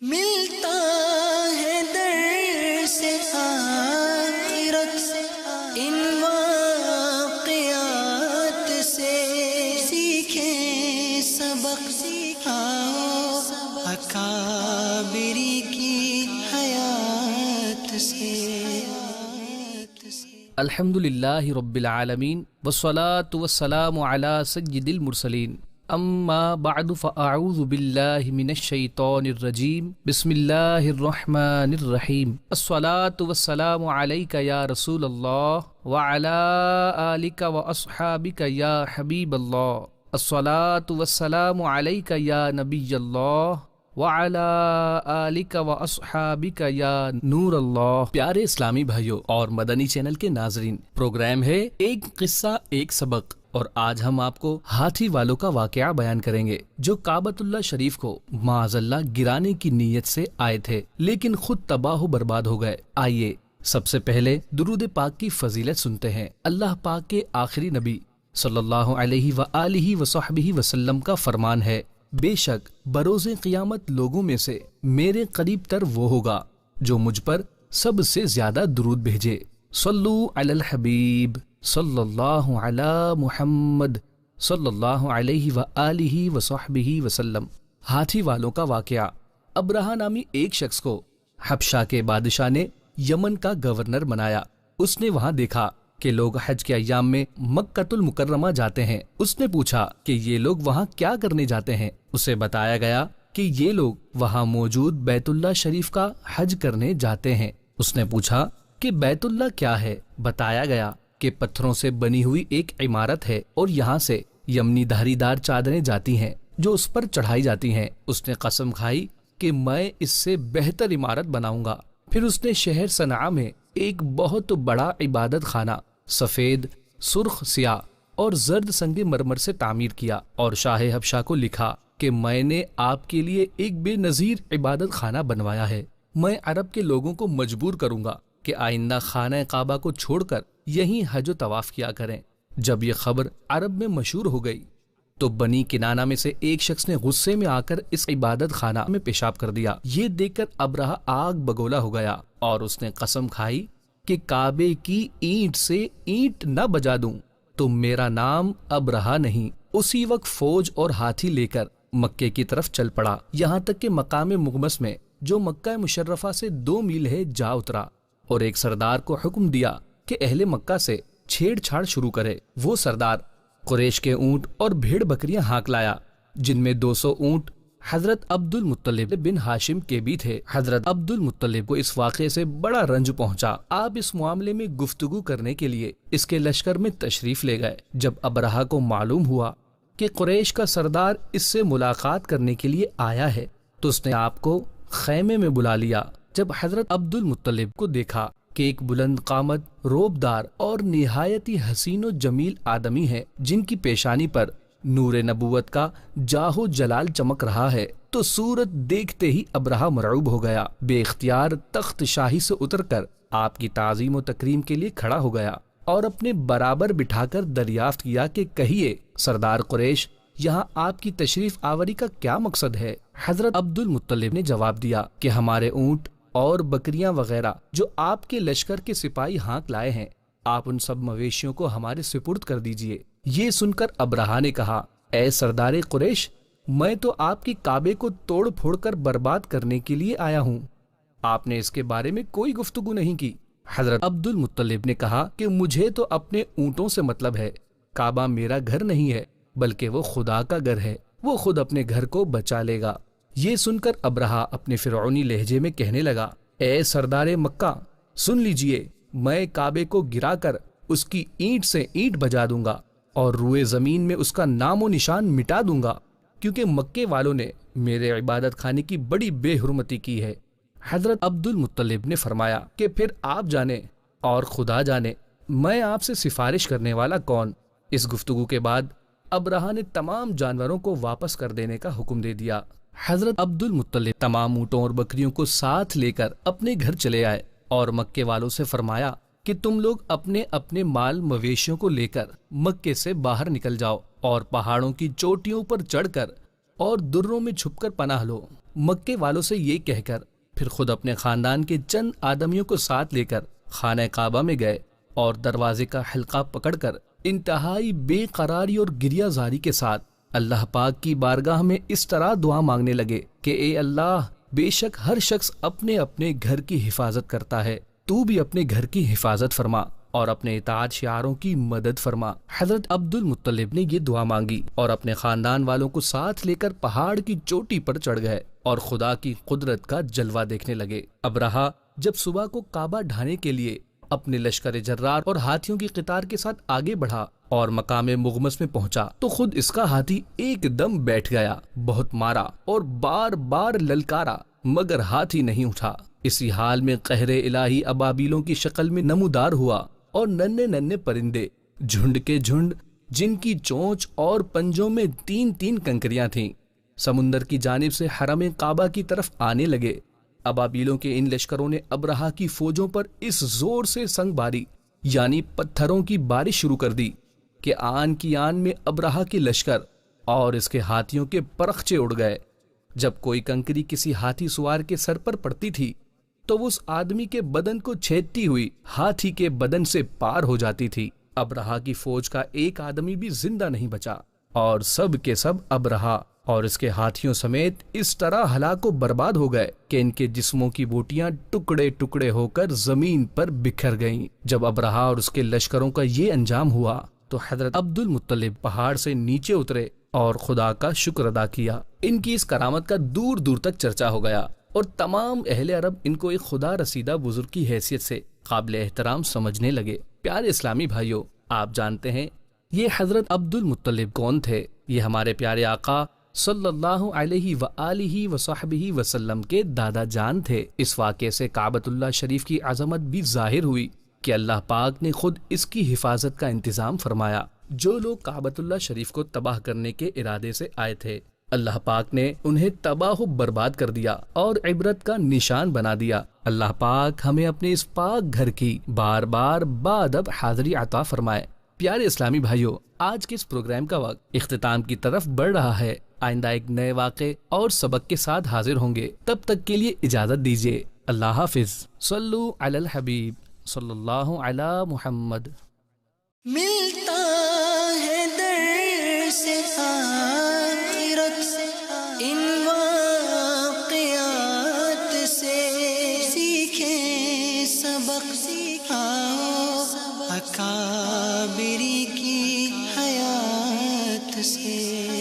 ملتا ہے در سے آخرت ان واقعات سے، سیکھیں سبق آؤ اکابری کی حیات سے۔ الحمدللہ رب العالمین والصلاة والسلام علی سید المرسلین، اما بعد فاعوذ باللہ من الشیطان الرجیم، بسم اللہ الرحمن الرحیم، الصلاة والسلام علیک یا رسول اللہ وعلی آلک واصحابک یا حبیب اللہ، الصلاة والسلام علیک یا نبی اللہ وعلی آلک واصحابک یا نور اللہ۔ پیارے اسلامی بھائیوں اور مدنی چینل کے ناظرین، پروگرام ہے ایک قصہ ایک سبق، اور آج ہم آپ کو ہاتھی والوں کا واقعہ بیان کریں گے جو کعبۃ اللہ شریف کو معاذ اللہ گرانے کی نیت سے آئے تھے لیکن خود تباہ و برباد ہو گئے۔ آئیے سب سے پہلے درود پاک کی فضیلت سنتے ہیں۔ اللہ پاک کے آخری نبی صلی اللہ علیہ وآلہ وصحبہ وسلم کا فرمان ہے، بے شک بروز قیامت لوگوں میں سے میرے قریب تر وہ ہوگا جو مجھ پر سب سے زیادہ درود بھیجے۔ صلو علی الحبیب صلی اللہ علی محمد صلی اللہ علیہ وآلہ وصحبہ وسلم۔ ہاتھی والوں کا واقعہ۔ ابرہہ نامی ایک شخص کو حبشہ کے بادشاہ نے یمن کا گورنر بنایا۔ اس نے وہاں دیکھا کہ لوگ حج کے ایام میں مکۃ المکرمہ جاتے ہیں۔ اس نے پوچھا کہ یہ لوگ وہاں کیا کرنے جاتے ہیں؟ اسے بتایا گیا کہ یہ لوگ وہاں موجود بیت اللہ شریف کا حج کرنے جاتے ہیں۔ اس نے پوچھا کہ بیت اللہ کیا ہے؟ بتایا گیا کہ پتھروں سے بنی ہوئی ایک عمارت ہے اور یہاں سے یمنی دھاری دار چادریں جاتی ہیں جو اس پر چڑھائی جاتی ہیں۔ اس نے قسم کھائی کہ میں اس سے بہتر عمارت بناؤں گا۔ پھر اس نے شہر صنعاء میں ایک بہت بڑا عبادت خانہ سفید، سرخ، سیاہ اور زرد سنگ مرمر سے تعمیر کیا اور شاہ حبشہ کو لکھا کہ میں نے آپ کے لیے ایک بے نظیر عبادت خانہ بنوایا ہے۔ میں عرب کے لوگوں کو مجبور کروں گا کہ آئندہ خانہ کعبہ کو چھوڑ کر یہیں حج و طواف کیا کریں۔ جب یہ خبر عرب میں مشہور ہو گئی تو بنی کنانہ میں سے ایک شخص نے غصے میں آ کر اس عبادت خانہ میں پیشاب کر دیا۔ یہ دیکھ کر ابرہہ آگ بگولا ہو گیا اور اس نے قسم کھائی کہ کعبے کی اینٹ سے اینٹ نہ بجا دوں تو میرا نام ابرہہ نہیں۔ اسی وقت فوج اور ہاتھی لے کر مکے کی طرف چل پڑا، یہاں تک کہ مقام مغمس میں جو مکہ مشرفہ سے 2 میل ہے جا اترا اور ایک سردار کو حکم دیا کہ اہل مکہ سے چھیڑ چھاڑ شروع کرے۔ وہ سردار قریش کے اونٹ اور بھیڑ بکریاں ہانک لایا، جن میں 200 اونٹ حضرت عبد المطلب بن ہاشم کے بھی تھے۔ حضرت عبد المطلب کو اس واقعے سے بڑا رنج پہنچا۔ آپ اس معاملے میں گفتگو کرنے کے لیے اس کے لشکر میں تشریف لے گئے۔ جب ابرہہ کو معلوم ہوا کہ قریش کا سردار اس سے ملاقات کرنے کے لیے آیا ہے تو اس نے آپ کو خیمے میں بلا لیا۔ جب حضرت عبد المطلب کو دیکھا کہ ایک بلند قامت، روبدار اور نہایت ہی حسین و جمیل آدمی ہے جن کی پیشانی پر نور نبوت کا جاہ و جلال چمک رہا ہے، تو صورت دیکھتے ہی ابرہہ مرعوب ہو گیا۔ بے اختیار تخت شاہی سے اتر کر آپ کی تعظیم و تکریم کے لیے کھڑا ہو گیا اور اپنے برابر بٹھا کر دریافت کیا کہ کہیے سردار قریش، یہاں آپ کی تشریف آوری کا کیا مقصد ہے؟ حضرت عبد المطلب نے جواب دیا کہ ہمارے اونٹ اور بکریاں وغیرہ جو آپ کے لشکر کے سپاہی ہانک لائے ہیں، آپ ان سب مویشیوں کو ہمارے سپرد کر دیجئے۔ یہ سن کر ابرہہ نے کہا، اے سردار قریش، میں تو آپ کی کعبے کو توڑ پھوڑ کر برباد کرنے کے لیے آیا ہوں، آپ نے اس کے بارے میں کوئی گفتگو نہیں کی۔ حضرت عبد المطلب نے کہا کہ مجھے تو اپنے اونٹوں سے مطلب ہے، کعبہ میرا گھر نہیں ہے بلکہ وہ خدا کا گھر ہے، وہ خود اپنے گھر کو بچا لے گا۔ یہ سن کر ابرہہ اپنے فرعونی لہجے میں کہنے لگا، اے سردار مکہ، سن لیجئے، میں کعبے کو گرا کر اس کی اینٹ سے اینٹ بجا دوں گا اور روئے زمین میں اس کا نام و نشان مٹا دوں گا، کیونکہ مکے والوں نے میرے عبادت خانے کی بڑی بے حرمتی کی ہے۔ حضرت عبد المطلب نے فرمایا کہ پھر آپ جانے اور خدا جانے میں آپ سے سفارش کرنے والا کون؟ اس گفتگو کے بعد ابرہہ نے تمام جانوروں کو واپس کر دینے کا حکم دے دیا۔ حضرت عبد المطلب تمام اونٹوں اور بکریوں کو ساتھ لے کر اپنے گھر چلے آئے اور مکے والوں سے فرمایا کہ تم لوگ اپنے اپنے مال مویشیوں کو لے کر مکے سے باہر نکل جاؤ اور پہاڑوں کی چوٹیوں پر چڑھ کر اور دروں میں چھپ کر پناہ لو۔ مکے والوں سے یہ کہہ کر پھر خود اپنے خاندان کے چند آدمیوں کو ساتھ لے کر خانہ کعبہ میں گئے اور دروازے کا حلقہ پکڑ کر انتہائی بے قراری اور گریہ زاری کے ساتھ اللہ پاک کی بارگاہ میں اس طرح دعا مانگنے لگے کہ اے اللہ، بے شک ہر شخص اپنے اپنے گھر کی حفاظت کرتا ہے، تو بھی اپنے گھر کی حفاظت فرما اور اپنے اطاعت شعاروں کی مدد فرما۔ حضرت عبد المطلب نے یہ دعا مانگی اور اپنے خاندان والوں کو ساتھ لے کر پہاڑ کی چوٹی پر چڑھ گئے اور خدا کی قدرت کا جلوہ دیکھنے لگے۔ ابرہہ جب صبح کو کعبہ ڈھانے کے لیے اپنے لشکر جرار اور ہاتھیوں کی قطار کے ساتھ آگے بڑھا اور مقام مغمس میں پہنچا تو خود اس کا ہاتھی ایک دم بیٹھ گیا، بہت مارا اور بار بار للکارا مگر ہاتھی نہیں اٹھا۔ اسی حال میں قہر الہی ابابیلوں کی شکل میں نمودار ہوا اور ننھے ننھے پرندے جھنڈ کے جھنڈ، جن کی چونچ اور پنجوں میں 3 کنکریاں تھیں، سمندر کی جانب سے حرم کعبہ کی طرف آنے لگے۔ ابابیلوں کے ان لشکروں نے ابرہہ کی فوجوں پر اس زور سے سنگ باری یعنی پتھروں کی بارش شروع کر دی کہ آن کی آن میں ابرہہ کے لشکر اور اس کے ہاتھیوں کے پرخچے اڑ گئے۔ جب کوئی کنکری کسی ہاتھی سوار کے سر پر پڑتی تھی تو وہ اس آدمی کے بدن کو چھیدتی ہوئی ہاتھی کے بدن سے پار ہو جاتی تھی۔ ابرہہ کی فوج کا ایک آدمی بھی زندہ نہیں بچا اور سب کے سب ابرہہ اور اس کے ہاتھیوں سمیت اس طرح ہلاک و برباد ہو گئے کہ ان کے جسموں کی بوٹیاں ٹکڑے ٹکڑے ہو کر زمین پر بکھر گئیں۔ جب ابرہہ اور اس کے لشکروں کا یہ انجام ہوا تو حضرت عبد المطلب پہاڑ سے نیچے اترے اور خدا کا شکر ادا کیا۔ ان کی اس کرامت کا دور دور تک چرچا ہو گیا اور تمام اہل عرب ان کو ایک خدا رسیدہ بزرگ کی حیثیت سے قابل احترام سمجھنے لگے۔ پیارے اسلامی بھائیوں، آپ جانتے ہیں یہ حضرت عبد المطلب کون تھے؟ یہ ہمارے پیارے آقا صلی اللہ علیہ وآلہ وصحبہ وسلم کے دادا جان تھے۔ اس واقعے سے کعبۃ اللہ شریف کی عظمت بھی ظاہر ہوئی کہ اللہ پاک نے خود اس کی حفاظت کا انتظام فرمایا۔ جو لوگ کعبۃ اللہ شریف کو تباہ کرنے کے ارادے سے آئے تھے، اللہ پاک نے انہیں تباہ و برباد کر دیا اور عبرت کا نشان بنا دیا۔ اللہ پاک ہمیں اپنے اس پاک گھر کی بار بار بادب حاضری عطا فرمائے۔ پیارے اسلامی بھائیوں، آج کے اس پروگرام کا وقت اختتام کی طرف بڑھ رہا ہے۔ آئندہ ایک نئے واقعے اور سبق کے ساتھ حاضر ہوں گے، تب تک کے لیے اجازت دیجیے۔ اللہ حافظ۔ صلو علی الحبیب صلی اللہ علی محمد۔ ملتا ہے در سے آخرت ان واقعات سے، سیکھیں سبق آؤ اکابری کی حیات سے۔